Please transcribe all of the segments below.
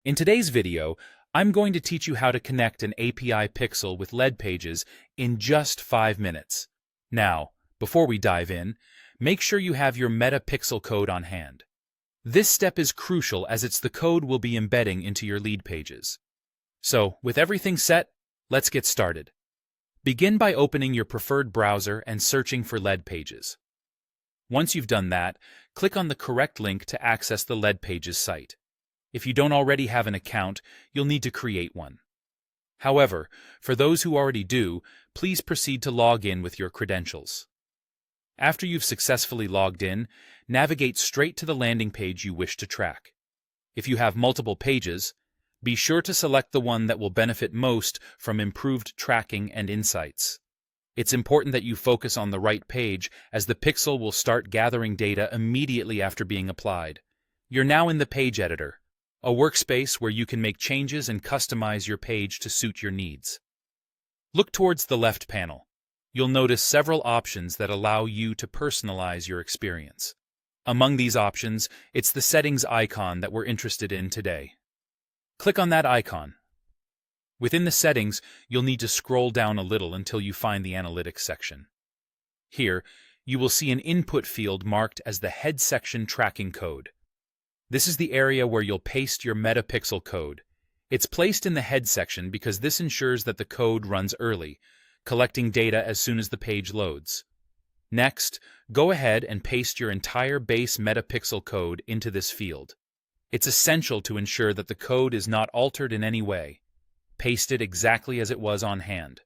In today's video, I'm going to teach you how to connect an API pixel with Leadpages in just 5 minutes. Now, before we dive in, make sure you have your meta pixel code on hand. This step is crucial as it's the code we'll be embedding into your Leadpages. So, with everything set, let's get started. Begin by opening your preferred browser and searching for Leadpages. Once you've done that, click on the correct link to access the Leadpages site. If you don't already have an account, you'll need to create one. However, for those who already do, please proceed to log in with your credentials. After you've successfully logged in, navigate straight to the landing page you wish to track. If you have multiple pages, be sure to select the one that will benefit most from improved tracking and insights. It's important that you focus on the right page, as the pixel will start gathering data immediately after being applied. You're now in the page editor, a workspace where you can make changes and customize your page to suit your needs. Look towards the left panel. You'll notice several options that allow you to personalize your experience. Among these options, it's the settings icon that we're interested in today. Click on that icon. Within the settings, you'll need to scroll down a little until you find the analytics section. Here, you will see an input field marked as the head section tracking code. This is the area where you'll paste your metapixel code. It's placed in the head section because this ensures that the code runs early, collecting data as soon as the page loads. Next, go ahead and paste your entire base metapixel code into this field. It's essential to ensure that the code is not altered in any way. Paste it exactly as it was on hand.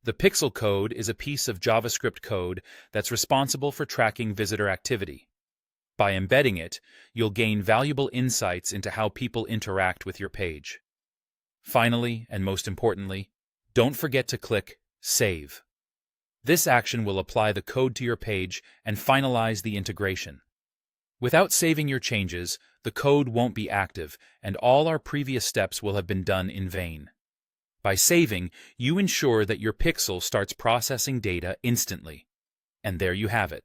The pixel code is a piece of JavaScript code that's responsible for tracking visitor activity. By embedding it, you'll gain valuable insights into how people interact with your page. Finally, and most importantly, don't forget to click Save. This action will apply the code to your page and finalize the integration. Without saving your changes, the code won't be active, and all our previous steps will have been done in vain. By saving, you ensure that your pixel starts processing data instantly. And there you have it.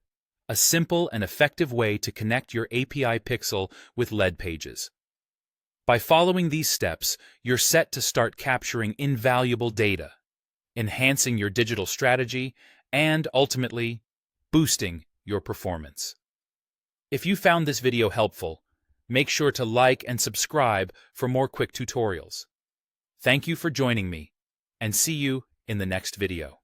A simple and effective way to connect your API pixel with Leadpages. By following these steps, you're set to start capturing invaluable data, enhancing your digital strategy, and ultimately, boosting your performance. If you found this video helpful, make sure to like and subscribe for more quick tutorials. Thank you for joining me, and see you in the next video.